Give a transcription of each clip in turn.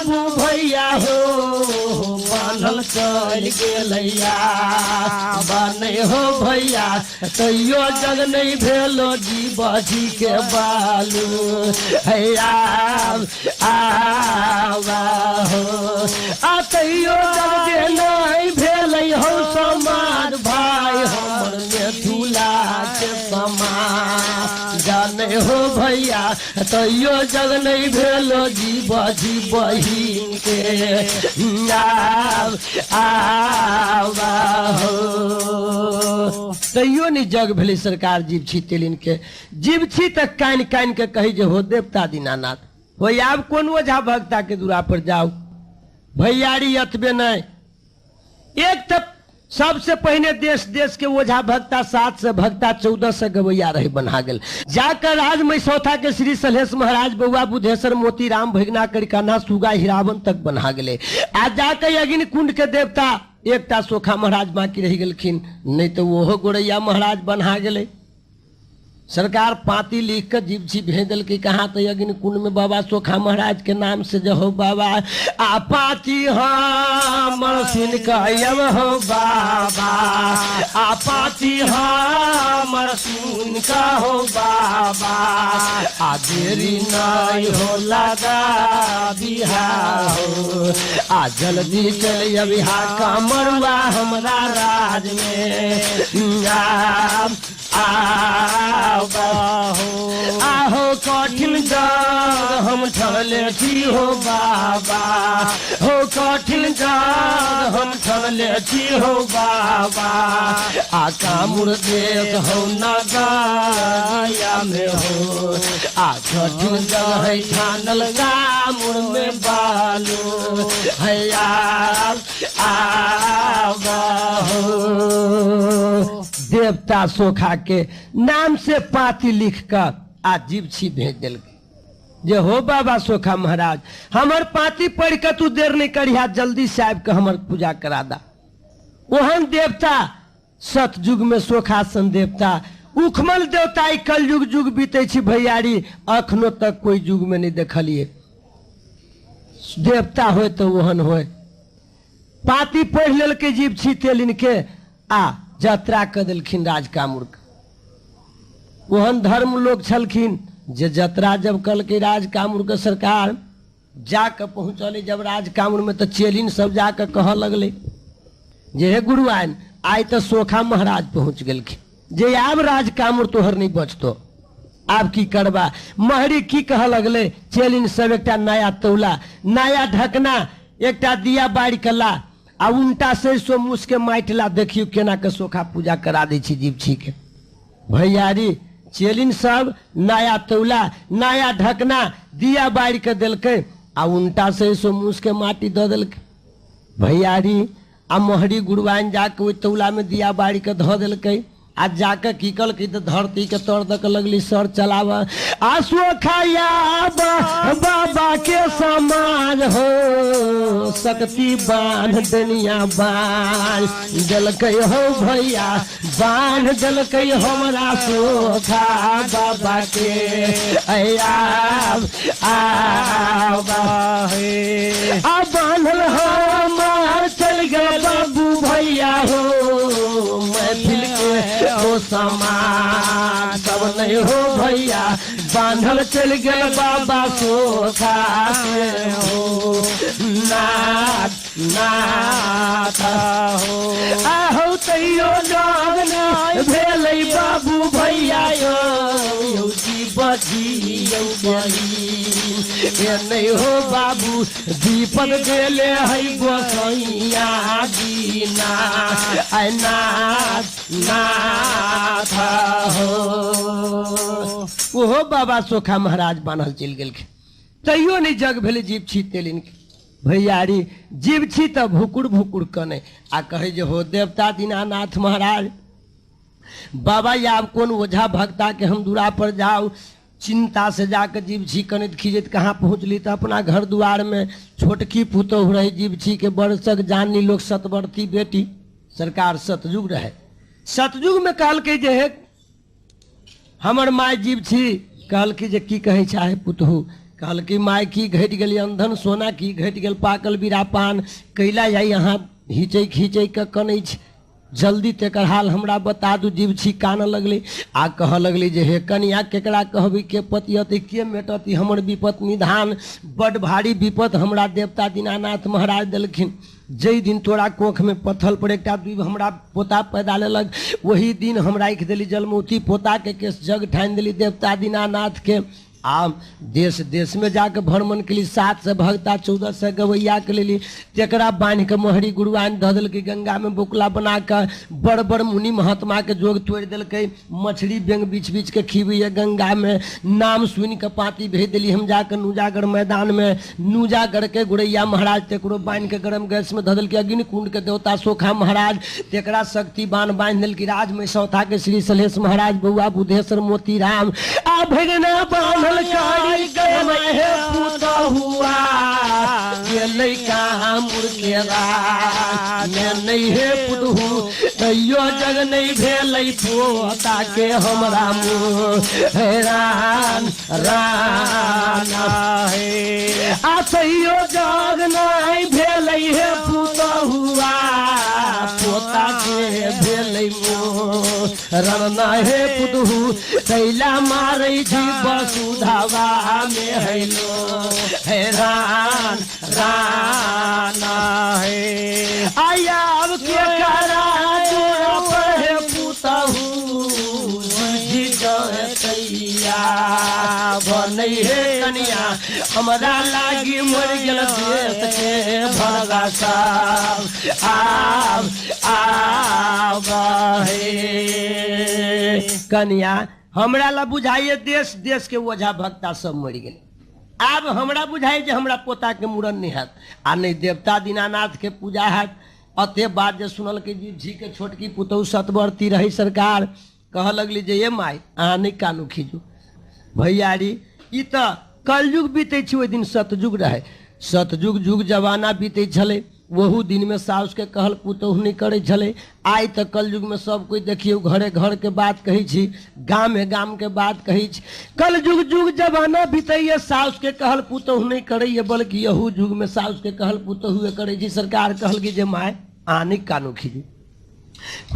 बाबू भैया हो बांधल चल गेलैया बने हो भैया तैयो जग नहीं भेलो जीव जी के बालू हैया हो आ तैयो जग के नहीं भेलै हो समाज भाई हमर मिथिला के समाज जाने हो भैया तैयो जग नहीं भेलो जीव जी बहिन के तैयो नहीं जग भेली सरकार जीव छी तेलिन के जीव छी तक कान कान के कही जे हो देवता दीनानाथ हो आब कौन ओझा भक्ता के दूरा पर जाओ भैयारी अतबे नहीं एक तक सबसे पहले देश देश के ओझा भक्ता 7 से भक्ता 14 से गवैया रहे बना गेल जाकर राज मैसौथा के श्री सलहेश महाराज बउआ बुधेश्वर मोती राम भगना करिकाना सुगा हिरावन तक बना गेले आ जाकर अग्नि कुंड के देवता एकटा सोखा महाराज बाकी रह गेलखिन नहीं तो वो गोरैया महाराज बना गेले सरकार पाती लिख कर जीव छी भेज दिल की कहा तो अग्नि कुंड में बाबा सोखा महाराज के नाम से जो हो बाबा आ पाती हमर सुन कहब हो बाबा आ पाती हमर सुन कहो बाबा आ देरी नहीं हो लगा बिहा हो आ जल्दी चल अबिहा कमरवा हमरा राज में आहो कठिन जग हम ठहले छी हो बाबा हो कठिन जग हम ठहले छी हो बाबा आ कामुर देश हो नगाया में हो आ कठिन जग है ठानल कामुर में बालू हैया देवता सोखा के नाम से पाती लिख कर आ जीव छी भेज दिल जे हो बाबा सोखा महाराज हमर पाती पढ़ के तू देर नहीं करिया जल्दी से आब के हमर पूजा करा दा ओहन देवता सतयुग में सोखासन देवता उखमल देवता कल युग युग बीते छी भैयारी अखनो तक कोई युग में नहीं देखलिए देवता हो तो ओहन हो पाती पढ़ लेल के जीव छी तेलिन के आ यात्रा कर दिलखिन राज कामुर ओहन धर्म लोग छलखिन जे यात्रा जब कल के राज कामुर के सरकार जाकर पहुंचले जब राज कामुर में तो चेलिन सब जाकर कह लगले जे हे गुरुआइन आई तो सोखा महाराज पहुंच गेलखिन जे आब राज कामुर तोहर नहीं बचतो आब की करबा महरी की कह लगले चेलिन सब एकटा नया तौला नया ढकना एकटा दिया बाड़ी कला आ उल्टा से सो मुस के माइटला देखियो केना के सोखा पूजा करा दै छी जीव छी के भैयारी चेलिन सब नया तौला नया ढकना दिया बाड़ी के दिलके आ उल्टा से सो मुस के माटी द दिलके भैयारी आ मोहरी गुरुआइन जाके ओइ तौला में दिया बाड़ी के ध दिलके आ जाके की कल की धरती के तोड़ दक लगली सर चलावा आ सोखाया बाबा के समाज हो शक्ति बांध दुनिया बांध दिलकै हो भैया बांध दिलकै हमरा सोखा बाबा के आ बांधल हो चल गए बाबू भैया हो महफिल के हो समान सब नहीं हो भैया बांधल चल गए बाबा सोखा हो नाथ नाथ हो आहो तैयो जागना भेलै बाबू भैया यो नहीं हो बाबू दीपक गेले है गोसैया दीना नाथ नाथ हो ओहो बाबा सोखा महाराज बान्हल चल गेलखिन तैयो नहीं जग भेले जीव छी तेलिन भैयारी जीव छी तो भुकुर भुकुर कने आ कहे जे हो देवता दीनानाथ महाराज बाबा आब कौन ओझा भक्ता के हम दूरा पर जाओ चिंता से जाकर जीव छी कनित खींचत कहाँ पहुँचली तो अपना घर द्वार में छोटकी पुतोह रहे जीव छी के बरसक जानी लोग सतवर्ती बेटी सरकार सतयुग रहे सतयुग में कहल के जे हमर माय जीव छी कहल की जे की कहे चाहे पुतोह कहल कि माय की घट गेल अंधन सोना की घट गेल पाकल बीरा पान कैला जाई यहाँ हिचै खींचै के कनै छी जल्दी तेकर हाल हमरा बता दू जीव छी कान लगली आ कह लगली जे हे कनिया केकरा कहबी के पतियति के मेटती हमर विपत निधान बड भारी विपत हमरा देवता दीनानाथ महाराज देलखिन जई दिन तोरा कोख में पत्थल पर एकटा द्वीप हमरा पोता पैदा लेलक वही दिन हम राखि देली जलमौती पोता के केस जग ठानि देली देवता दीनानाथ के आ देश देश में जाके भ्रमण के लिए 7 से भगता 14 से गवैया के लेली तेकरा बांध के मोहरी गुरुआन धऽ देलकै गंगा में बोकला बना के बड़ बड़ मुनि महात्मा के जोग तोड़ देलकै मछली बेंग बीच बीच के खीबैया गंगा में नाम सुनि के पाती भेज देली हम जाके नूजागढ़ मैदान में नूजागढ़ के गुरैया महाराज तेकरो बांध के गरम गैस में धऽ देलकै अग्नि कुंड के देवता सोखा महाराज तेकरा शक्तिवान बांध देलकै राज में सौथा के श्री सलेश महाराज बउआ बुधेश्वर मोती राम आ भगना बांधल कारी गए पुत हुआ ये लइका मुर्खेरा मैं नहीं है पुत हूँ तैयो जग नहीं भेलै पोता के हमरा मुँह हैरान राना है आ तैयो जग नहीं भेलै है पुत हुआ पोता के भेलै मुँह रना है पुत हूँ तैला मारै छी वसुधावा में हैलो हैरान राना है आया अब के करा जोड़ा पर है पुतहू जी तैया बनै है कनिया हमरा लागी मर गेल देश के भगा साहब आब है कनिया हमरा ला बुझाइए देश देश के ओझा भक्ता सब मर गेल आब हमरा बुझाइ जे हमरा पोता के मूड़न नहीं हैत आ नहीं देवता दीनानाथ के पूजा हैत अते बात जे सुनल के जी के छोटकी पुतहु सतवर्ती रही सरकार कह लगली जे ये माय अहाँ नहीं कानू खींचू भैयारी ई तो कलयुग बीते छी ओहि दिन सतयुग रहे सतयुग युग जमाना बीते छले वहू दिन में साउस के कहल पुतहु नहीं करे छले आई तो कलयुग में सब कोई देखियो घरे घर के बात कही छी गाम के बात कही छी कलयुग युग जमाना बीते साउस के कहल पुतहु नहीं करे बल्कि यहू युग में साउस के कहल पुतहु करे छी सरकार कहल कि जे माय आनी कानू खींचू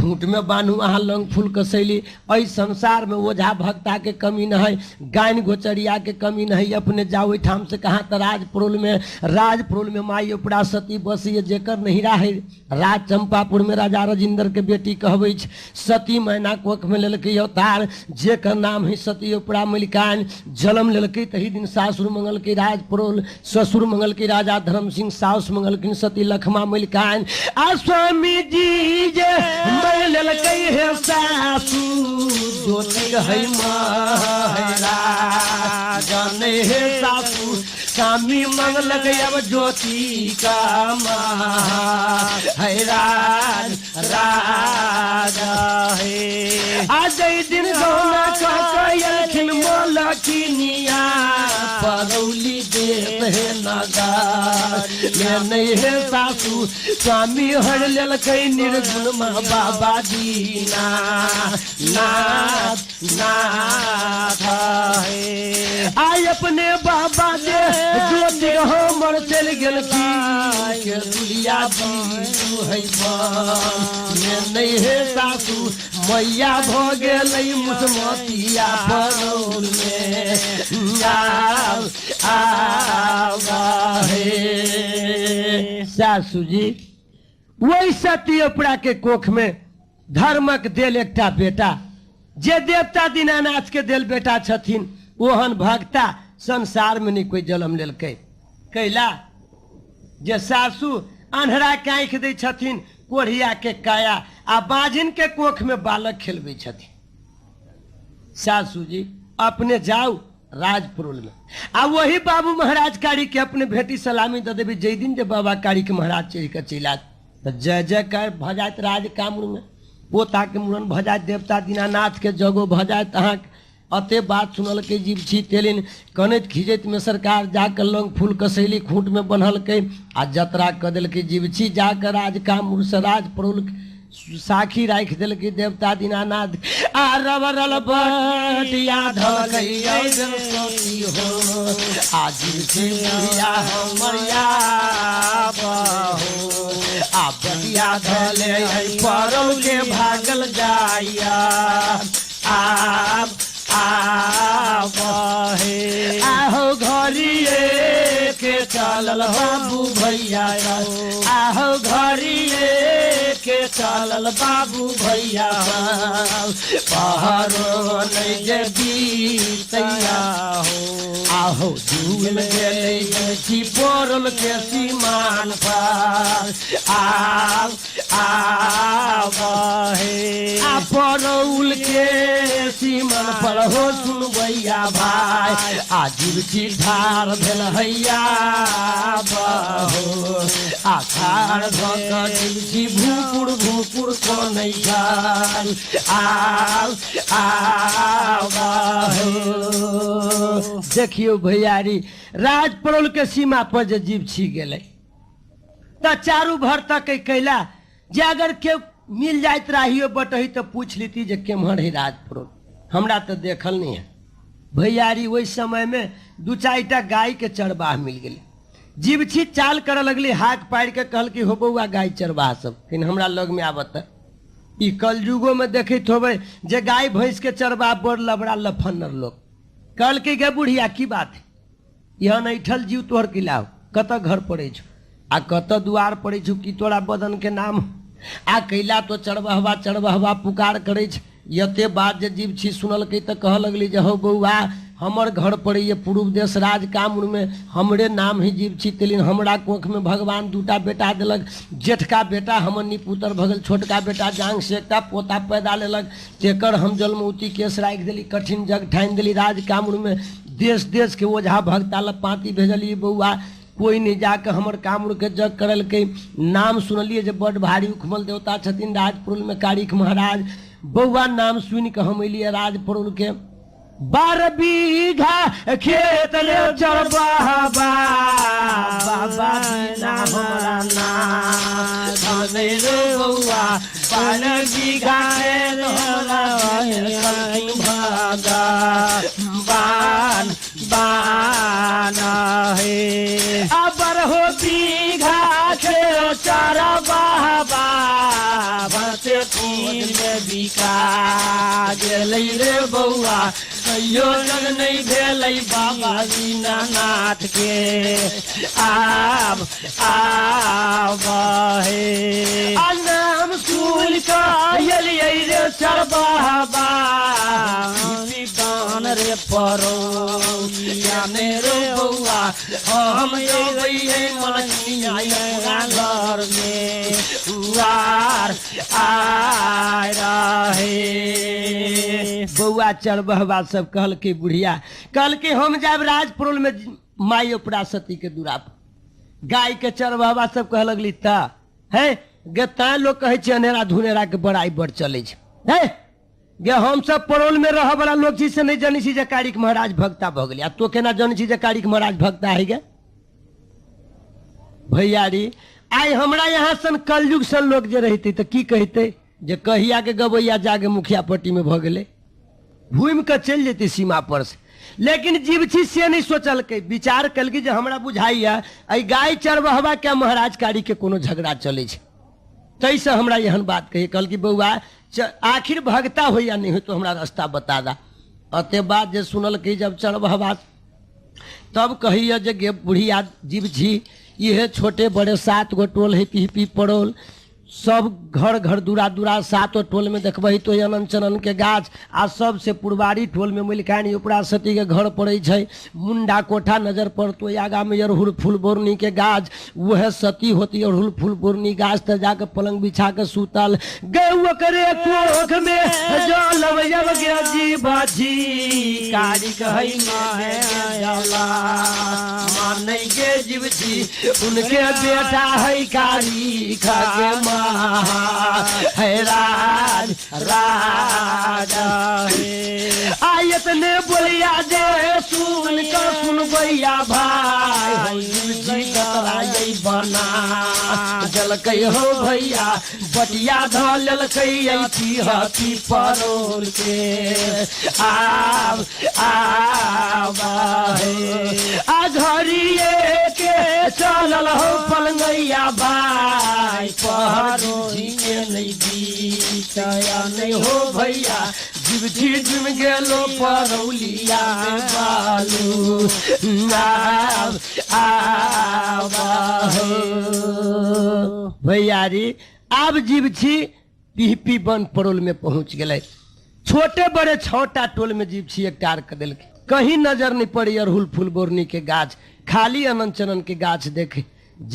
खूंट में बांधू अहाँ लंग फूल कसैली ऐ संसार में ओझा भक्ता के कमी न है गायन गोचरिया के कमी न है अपने जाओ ठाम से कहा तो राजपुर में माई उपड़ा सती बसी जेकर नहिरा है राज चंपापुर में राजा राजेंद्र के बेटी कहबै सती मैना कोख में लेलकै अवतार जेकर नाम है सती उपड़ा मलिकान जन्म लेलकै तही दिन सासुर मंगल के राजपुर ससुर मंगल के राजा धर्म सिंह साउस मंगल की सती लखमा मलिकान आ स्वामी जी जे मैं ललकई है सासू ज्योति है महारा जाने है सासू स्वामी मंगल अब ज्योति का हैरान राजा है आज दिन गौना कहलखिन मोलकिनिया परौली देत है नगर मैं नहीं है सासू स्वामी हर ललकई निर्गुण बाबा दीना नाथ है आय अपने बाबा दे ज्योति हमर चल गेल के दुलिया दीदू है मैं नहीं है सासू मैया भ गेल मुसमतिया परौल में सासू जी वही सती उपड़ा के कोख में धर्मक देल एकटा बेटा जे देवता दीनानाथ के देल बेटा छथिन ओहन भक्ता संसार में नहीं कोई जन्म लेलकै कैला जे सासू अन्हरा के आँख दै छथिन कोढ़िया के काया आ बाजिन के कोख में बालक खेलबै छथिन सासू जी अपने जाओ राजपुर में आ वही बाबू महाराज कारी के अपने भेटी सलामी दे देवी जय दिन जे बाबा कारी के महाराज चढ़ के चलत तो जय जयकार भ जात राज कामरू में पोता के मुड़न भ जात देवता दीनानाथ के जगो भ जात अहाँ अते बात सुनल के जीव छी तेलिन कनैत खिजैत में सरकार जाकर लंग फूल कसैली खूंट में बन्हल के आ जतरा क दिल के जीव छी जाकर राज कामरू से राज परोल साखी राख दिल की देवता दीनानाथ आ रवरल बटिया धलकैया सोती हो आज से बुढ़िया हमरिया बहो आ बटिया धले परौ के भागल जाइया बहे आहो घरिए के चलल बाबू भैया आहो घरिए के चलल बाबू भैया पहरो नहीं जे बीतैया हो आहो झूल गेलै छी पोरल के सीमान पर बहे आ परौल के सीमान पर हो सुन भैया भाई आजिब छी ढार भेल हैया बहो आखार धक छी भूपुर भूपुर कोनै छल देखियो भैयारी राज परौल के सीमा पर जे जीव छी गेलै त चारू भर तक कैला जे अगर के मिल जाइत रहियो बटही तो पूछ लीती जे केम्हर है राज परौल हमरा तो देखल नहीं है भैयारी वही समय में दू चारिटा गाय के चरवाह मिल गए जीव छी चाल करे लगली हाथ पार के कहल कि हो बउआ गाय चरवाह सब लेकिन हमरा लग में आबत ई कलयुगो में देखित होबे जे गाय भैंस के चरवाह बड़ लबड़ा लफन्नर लोग कहल कि गे बुढ़िया की बात है यह ऐठल जीव तोहर किलाव कत घर पड़े छो आ कत दुआर पड़े छो कि तोरा बदन के नाम आ कैला तो चढ़बहवा पुकार करे छ यते बात जे जीव छी सुनल के तो कह लगली जे हो बउआ हमर घर पड़े ये पूर्व देश राज कामुर में हमरे नाम ही जीव छी तेलिन हमरा कोख में भगवान दूटा बेटा दिलक जेठका बेटा हमर निपुतर भगल छोटका बेटा जांग से एकटा पोता पैदा लेलक तेकर हम जलमौती केस राख देली कठिन जग ठाइन देली राज कामुर में देश देश के ओझा भगता लपाती भेजलिए बउआ कोई नहीं जाके हमर कामुर के जग करल के नाम सुनलिए जे बड़ भारी उखमल देवता छथिन राजपुर में कारिक महाराज बउआ नाम सुन के हम अलिए राजपुर के 12 बीघा खेत ले चरवाहा बाबा ना हमरा ना धने रे बउआ 12 बीघा खेत भागा बाना है अबर हो बीघा के चरवाहा बाबा से तीन बिका गेलै रे बउआ कहियो जग नहीं भेलै बाबा दीनानाथ के आब हे नाम सुन कलिए रे चरवाहा बान रे परौलिया रे बउआ हम अइयै मलनिया घर में उआर आय रहे बउआ चरबहवा सब कहल के बुढ़िया कहल के हम जाब राजपुर में माई परासती के दूरा पर गाय के चरबहवा सब कह लगली ता है गे ता लोग कहे छे अनेरा धुनेरा के बड़ाई बढ़ चले है गे हम सब परोल में रह वाला लोग जी से नहीं जानी छी जे कारिक महाराज भक्ता भ गेली आ तो केना जानी छी जे कारिक महाराज भक्ता है गे भैयारी आई हमरा यहाँ सन कलयुग सन लोग जे रहते तो की कहते जे कहिया के गवैया जाके मुखिया पट्टी में भ गेले घूम के चल जेती सीमा पर से लेकिन जीव छी से नहीं सोचल के विचार कल की जे हमरा बुझाइया आई गाय चरबहवा के महाराज कारी के कोनो झगड़ा चले छे तैसे हमरा यहन बात कही कल की बउआ आखिर भगता हो या नहीं हो तो हमरा रास्ता बता दा अते बात जे सुनल के जब चरबहवा तब कहिए जे गे बुढ़िया जीव छी ये छोटे बड़े 7 गो टोल है पी पड़ोल सब घर घर दूरा दूरा 7 टोल में देखबही तो अनन चनन के गाछ आ सबसे पुरबारी टोल में मलिकानी उपरा सती के घर पड़े छै मुंडा कोठा नजर पर तो आगा में अड़हुल फूल बोरनी के गाछ वह सती होती अड़हुल फूल बोरनी गाछ त जाके पलंग बिछा के सूतल गौ करे कोख में जल जब गया जी बाजी कारी कहई मायला मानै के जीव छी उनके बेटा है कारी खाके है राज राजा आयत ने बोलिया जे सुन कर सुन भैया भाई बना ललकै हो भैया बटिया ध ललकै ऐठी हाथी परोल के आब आ घरिए के चलल हो पलंगैया बाई पहरो झिमे नहीं बीतया नहीं हो भैया जिबझी जिम गेलो परौलिया में बालू भैया रे आब जिबछी पीपी बन परोल में पहुंच गए। छोटे बड़े छोटा टोल में जिबछी एक टार कर दिल कहीं नजर नहीं पड़ी अरहुल फूल बोरनी के गाछ खाली अनंत चनन के गाछ देखे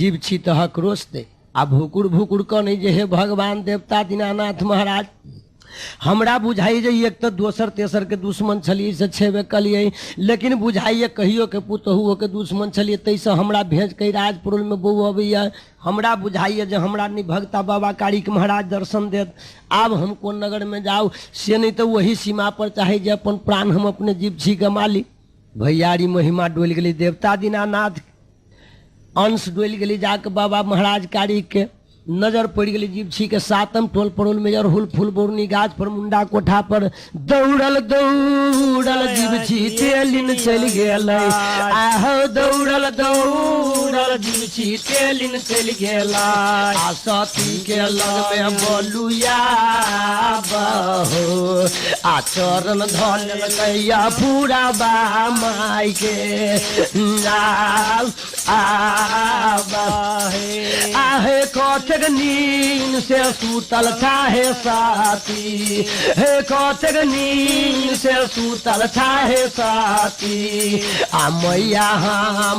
जिबछी तो हकरोश दे आ भुकुर भुकुर क नहीं जे हे भगवान देवता दीनानाथ महाराज हमरा बुझाई जे एक तो दोसर तेसर के दुश्मन छलिए से छेबे कलिए लेकिन बुझाइए कहियो के पुतहुओ के दुश्मन छलिए तैसे हमरा भेज के राजपुर में बहू अबैया हमरा बुझाइए जे हमरा नहीं भगता बाबा कारिक महाराज दर्शन देत आब हम कौन नगर में जाऊ से नहीं तो वही सीमा पर चाहे जे अपन प्राण हम अपने जिबछी गमा ली। भैयारी महिमा डोल गई देवता दीनानाथ अंश डोल गई जाके बाबा महाराज कारिक के नजर पड़ गई जिबछी के सातम टोल परोल में अरहुल फूल बोरनी गाछ पर मुंडा कोठा पर दौड़ल दौड़ल जिबछी तेलिन चल गेल आहो दौड़ल दौड़ल जिबछी तेलिन चल गेल आ सती के लग में बोलुया बहो आ चरण धल कैया पूरा बा माई के आहे कथक नींद से सूतल चाहे साथी हे कथक नींद से सूतल चाहे साथी आ मैया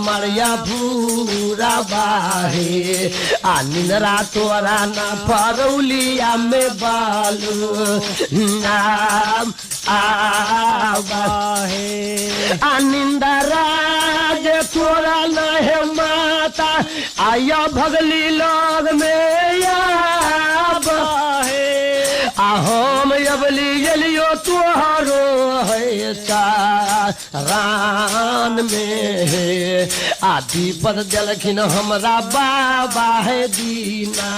मरिया भूरा बाहे आ निंदरा तोरा न परौलिया में बालू नाम आबाहे आ निंदरा जे तोरा न है माता आया भगली लोग में आबाहे आ हम अबली गेलियो तोहरो है रान में आ दीपद जलखिन हमरा बाबा है दीना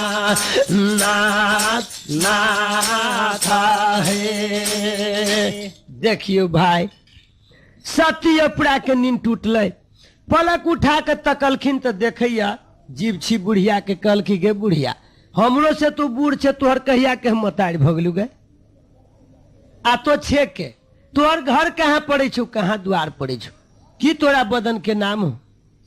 नाथा है। देखियो भाई सती अपरा के नींद टूटल पलक उठा के तकलखिन तो देखैया जिबछी बुढ़िया के कहलखी गे बुढ़िया हमरो से तू बूढ़ छे तोहर कहिया के हम मतारी भगलू गए आ तो छे के तोहर घर कहाँ पड़े छो कहाँ द्वार पड़े छो की तोरा बदन के नाम हो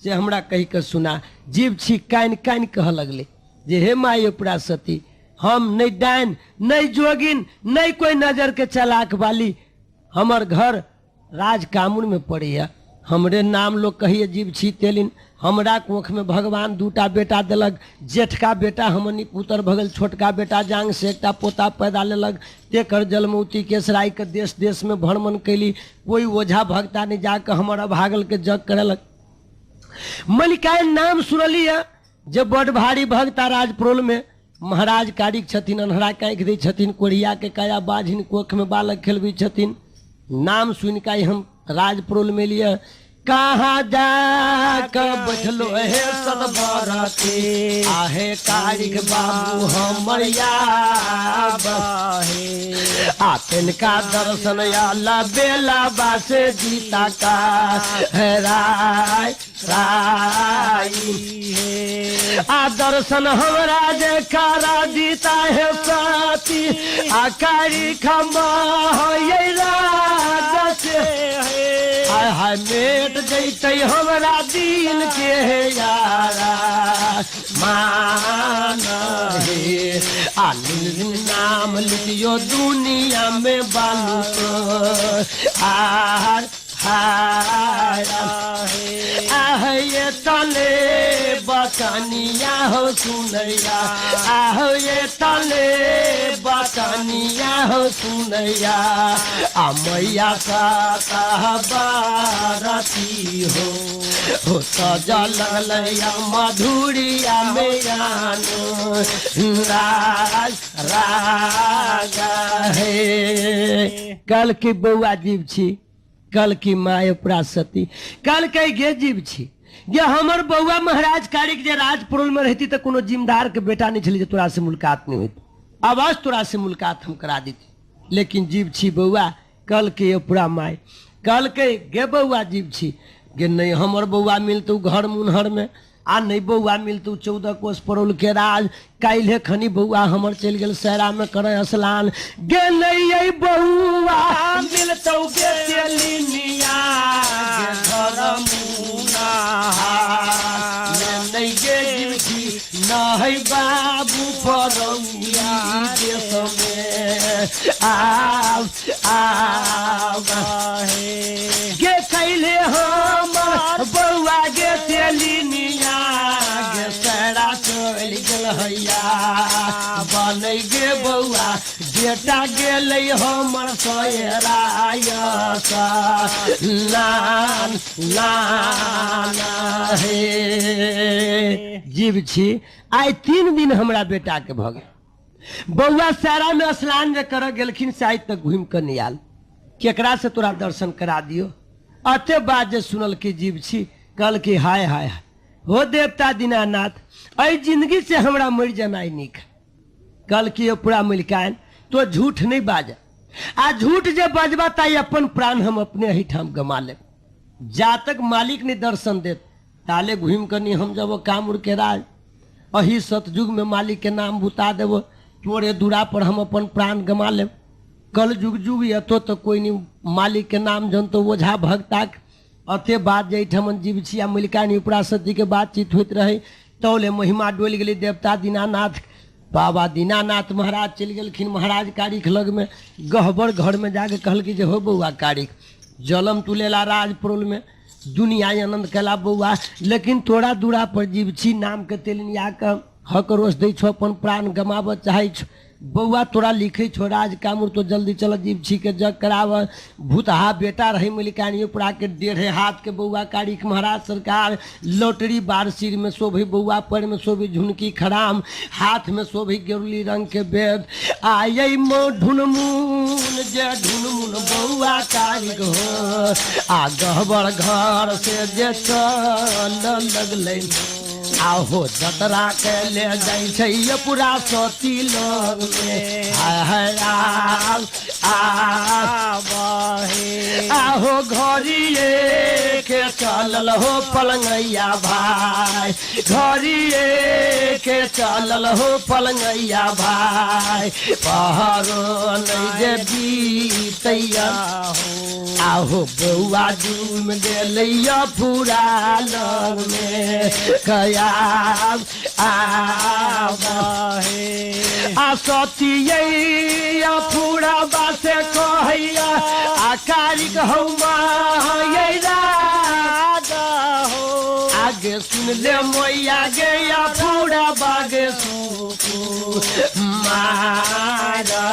से हमरा कही के सुना। जिबछी कान कान कह लगले जे हे माई अपरा सती हम नहीं डाइन नहीं जोगिन नहीं कोई नजर के चलाक वाली हमर घर राज कामुन में पड़े हमरे नाम लोग कहिए जिबछी तेलिन हमरा कोख में भगवान दूटा बेटा दिलक जेठका बेटा हमनी पुत्र भगल छोटका बेटा जांग से एकटा पोता पैदा लेलक तेकर जलमौती केसराई के देश देश में भ्रमण कैली कोई ओझा भगता नहीं जाकर हमारा भागल के जग करलक मलिकाय नाम सुनली है जब बड़ भारी भगता राजप्रोल में महाराज कारिक छथिन अनहरा कांख दै छथिन कोढ़िया के काया बाझिन कोख में बालक खेलबी छथिन नाम सुन के हम राजप्रोल में लिए कहाँ जाकर बैठलो हे सदबरते आहे कारिक बाबू हमर याबहे आ तिनका दर्शन आला बेला बासे जीता का है राय आ दर्शन हमरा जे कारा जीता है साथी आ कारिक ये राज से हाय हाय मेट जैते हमरा दिल के यारा मान हे आ नाम लिखियो दुनिया में बालू आर ये तले बचनिया हो सुनैया ये तले बचनिया हो सुनैया आ मैया का बारती हो सजल लगलैया मधुरिया में गानो राज रागा है। कल की बउआ जीव छी कल की माय अपरा सती कल के गे जीव छी जे हमर बउआ महाराज कारिक जे राजपुर में रहती तो कोनो जिम्मेदार के बेटा नहीं छली जे तोरा से मुलाकात नहीं होती, आवाज तोरा से मुलाकात हम करा देती। लेकिन जीव छी बउआ कल के पूरा माय कल के गे बउआ जीव छी गे नहीं हमर बउआ मिलतौ घर मुनहर में आ नहीं बउआ मिलतौ 14 कोस पड़ोल के राज काल्हे खनी बउआ हमर चल गेल सहरा में करे स्नान गे नहीं बउआ मिलतौ गे तेलिनिया गे घर नहीं गे जीव छी नहीं बाबू फरौया देश में आव गे कैले हमर बउआ गे तेलिनिया गे सहरा चल गेल हैया बनै गे बउआ बेटा गेलै हमर सोयरायसा लान लान हे जीव छी आइ 3 दिन हमरा बेटा के भ गेल बउआ सहरा में स्नान जे कर गेलखिन से आज तक घूम कर नहीं आल केकरा से तोरा दर्शन करा दियो अते बात जे सुनल के जीव छी कल के हाय हाय हाय हो देवता दीनानाथ अई जिंदगी से हमरा मर जनाई निक कल की पूरा मिलकान तो झूठ नहीं बाजा आ झूठ जे बजबा ताई अपन प्राण हम अपने ही ठाम गमा ले जा तक मालिक ने दर्शन दे ताले घूम करनी हम जब काम उड़ के राज अही सतयुग में मालिक के नाम बुता देव तोरे दूरा पर हम अपन प्राण गमा ले कल जुग जुग अतो तो कोई नहीं मालिक के नाम जनतो ओझा भगता अते बात जैठमन जीव छिया मिलकानी उपरा सती के बातचीत होते रहे तौले महिमा डोल गई देवता दीनानाथ बाबा दीनानाथ महाराज चल गलखिन महाराज कारिक लग में गहबर घर में जाके कहल कि जे हो बउआ कारिक जलम तुलेला राजपुर में दुनिया आनंद कला बउआ लेकिन तोरा दूरा पर जीव छी नाम के तेलिया के हक रोष दै छो अपन प्राण गमाब चाहे छो बउआ तोरा लिखे छो राज कामुर तो जल्दी चल जीव छी के जग कराव भूतहा बेटा रही मलिकानी पूरा के 1.5 हाथ के बउआ कारिक महाराज सरकार लॉटरी बार सिर में शोभे बउआ पैर में शोभे झुनकी खराम हाथ में शोभे गेरुली रंग के वेद आये मो ढुनमुन जे ढुनमुन बउआ कारिक हो आ गहबर घर से जे चल लगले आहो जतरा के ले जाय छै ये पूरा सती लोग में हाय हाय आहो घरिए के चलल हो पलंगैया भाई घरिए के चलल हो पलंगैया भाई पहाड़ो नहीं जे बीतैया आहो बउआ डूम गेलैया पूरा लोग में कया सतिया पूरा बासे कहैया आ कारिक हौमा आगे सुन ले मैया गया पूरा बागे मारा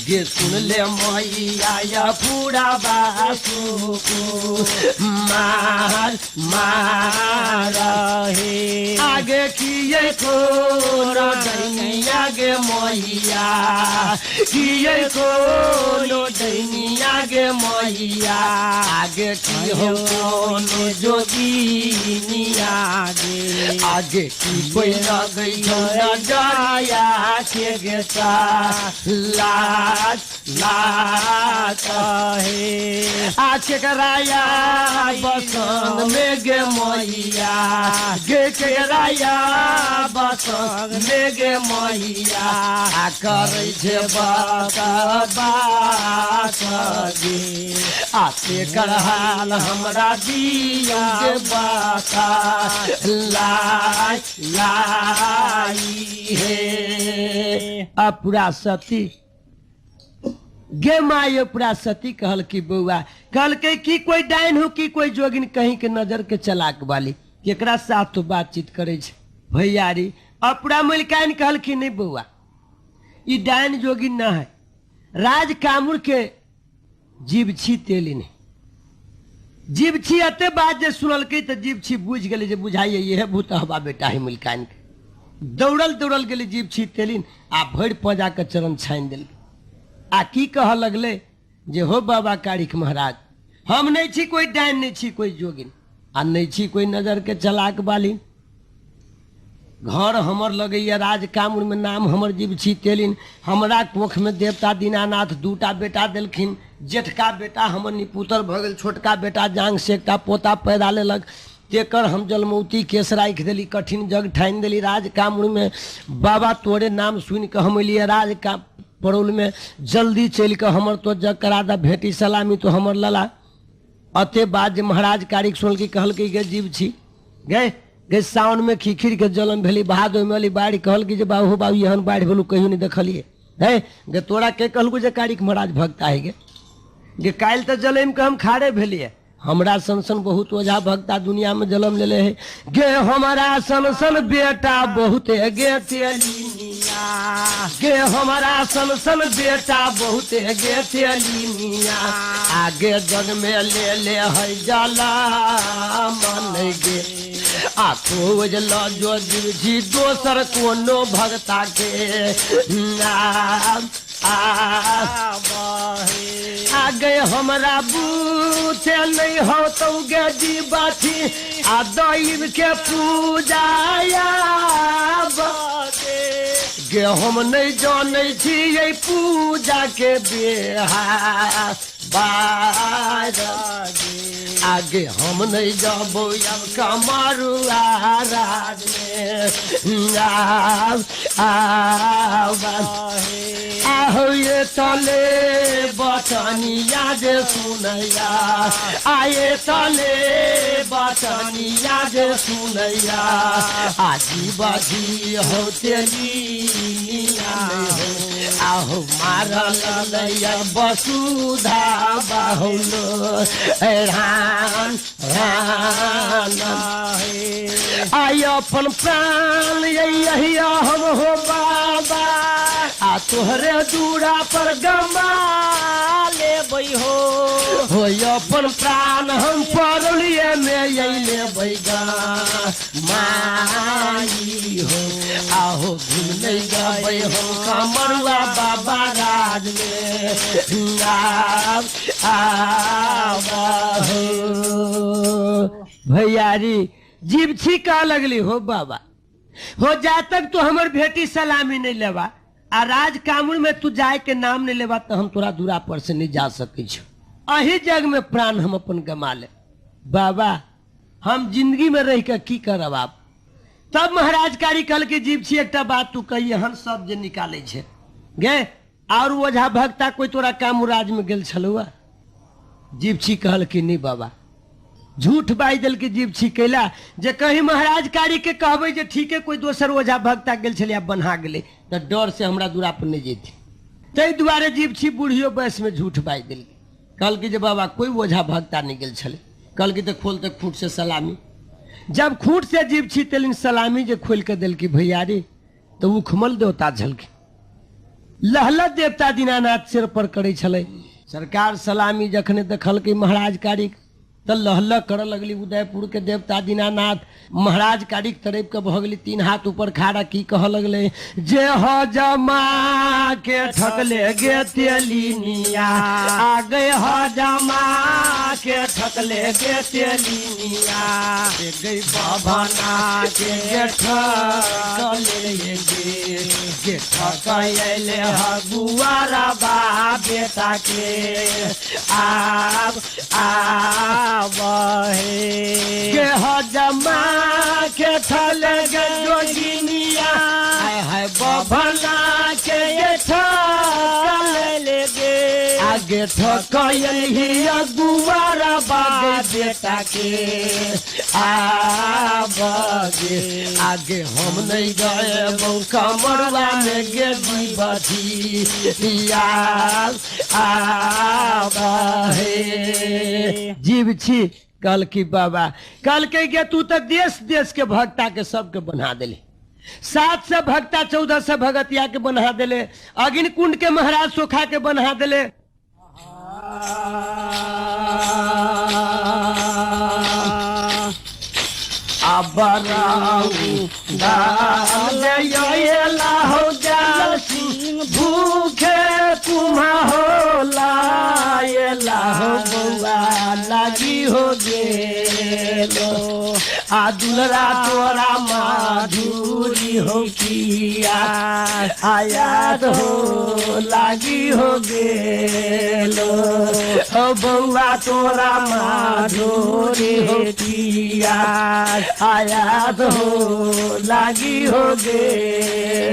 गे सुन ले मैया या पूरा बासु मार मारा हे आगे किए को दैनी आगे मैया किए को दैनी आगे मैया आगे की हो जोगी आगे आगे की कोई लगे जाया के गेता लाज लाज है आके कराया बसन में गे मैया गे कराया बसन में गे मैया आ करे छे बात गे आते करहाल हमरा दिया गे बाता लाई लाई है पूरा सती गे माय पूरा सती कहल की बउआ कहल के की कोई डाइन हो की कोई जोगिन कहीं के नजर के चलाक वाली केकरा साथ तो बातचीत करे छे भैयारी अपना मलिकाइन कहल की नहीं बउआ ई डाइन जोगिन ना है राज कामुर के जीव छी तेली नहीं जीव छी अते बात जे सुनल के तो जीव छी बुझ गए जे बुझाइए ये है भूत हवा बेटा है मलिकाइन के दौड़ल दौड़ल गए जीव छी तेलिन आ भर पजा के चरण छाइन दिल आ की कह लगले जे हो बाबा कारिक महाराज हम नहीं छी कोई डाइन नहीं छी कोई जोगिन आ नहीं छी कोई नजर के चलाक बाली। घर हमर लगैया राज कामुर में नाम हमर जीव छी तेलिन। हमरा कोख में देवता दीनानाथ दूटा बेटा देलखिन। जेठका बेटा हमर निपुतर भ गेल, छोटका बेटा जांग से एकटा पोता पैदा लेलक। तेकर हम जलमौती केस राखि देली, कठिन जग ठानि देली राज कामुर में। बाबा तोरे नाम सुनि कऽ हम एलियै राज का पड़ोल में, जल्दी चलि कऽ हमर तो जग करा दा, भेटी सलामी तो हमर लला। अते बाद जे महाराज कारिक सुनल की कहल कि गे जीव छी गे सावन में खिखिर के जलम भेली, भादो में अली बाढ़ि। कहल कि जे बाबू बाबू एहन बाढ़ि भेलू कहियो नहीं देखलिए है गे। तोरा के कहलू जे कारिक महाराज भक्ता है गे काल्हि तो जलम के हम खाड़े भेलिए। हमरा सन सन बहुत ओझा भक्ता दुनिया में जन्म लेले है गे। हमारा सन सन बेटा बहुत है गे तेलिनिया, गे हमारा सन सन बेटा बहुत है गे तेलिनिया। आगे जग में ले ले है जाला मन गे। आ खोज लो जो जी दोसर कोनो भक्ता के नाम आ गए हमरा बूते नहीं हो तो गे जी बाठी। आ दैव के पूजाया गे हम नहीं जाने छी ये पूजा के बेहा आगे हम नहीं जाबो अब कमरुआ राज में। आहो ये तले बचनिया जे सुनैया, आये तले बचनिया जे सुनैया। आजी बाजी हो तेलिया आहो मारल लैया वसुधा बहुलो रान रान। आय अपन प्राण यही हम हो बाबा, आ तोहरे दूरा पर गमा ले हो अपन प्राण हम पड़लिए में यही ले बैगा माई हो। आहो भूल नहीं गए हम कमरुआ बाबा राज में भैयारी जीव छी का लगली हो बाबा हो जा तक तो हमर भेटी सलामी नहीं लेवा। आ राज कामुर में तू जाए के नाम नहीं लेवा तो हम तोरा दूरा पर से नहीं जा सके छो। अही जग में प्राण हम अपन गमा ले बाबा। हम जिंदगी में रह के की करब आप। तब महाराज कारी कल के जीव छी एक बात तू कही हन सब जे निकाले छे गे। और ओझा भक्ता कोई तोरा कामुराज में गेल छलुआ। जीव छी कहल कि नहीं बाबा, झूठ बाई दिल के जीव छी कैला जे कहीं महाराज कारी के कहबे जे ठीक है कोई दोसर ओझा भक्ता गेल छलिया बन्हा गेले तो डर से हमरा दूरा पर नहीं जेती। तै दुआरे जीव छी बूढ़ियो बयस में झूठ बाई दिल। कल की जे बाबा कोई ओझा भक्ता नहीं गेल छले। कल की तो खोलते खूट से सलामी। जब खूट से जीव छी तेलिन सलामी जे खोल के दिल की भैयारी तो उखमल देवता झलकी। लहलत देवता दीनानाथ सिर पर करे छले। सरकार सलामी जखने देखल कि महाराज कारी तो लहल कर लगली। उदयपुर के देवता दीनानाथ महाराज कारिक तरफ के भगली, तीन हाथ ऊपर खाड़ा की कह लगले जे हो जमा के ठकले गे तेलिनिया। आ गए हो जमा के ठकले गे तेलिनिया। गई बाबना के ठकले गे ठकले हगुआरा बा बेटा के आब के हो जमा के ठले गे जोगिनिया। है बभना के ये ठले गे आगे ठकई अगुआरा बागे बेटा के आगे। आगे हम नहीं गए बहु कमरवा में गे दीबधी जीव छी कल की बाबा। कल के गे तू तो देश देश के भक्ता के सबके बना दिले। 700 भक्ता 1400 भगतिया के बना दिले। अग्नि कुंड के महाराज सोखा के बना दिले। भूखे तुम्हा हो लाए लाहो बउआ लागी हो गे। गेलो आ दुलरा तोरा माधुरी हो किया आयात हो लागी हो गेलो ओ बउआ तोरा माधुरी हो किया आयात हो लागी हो गेलो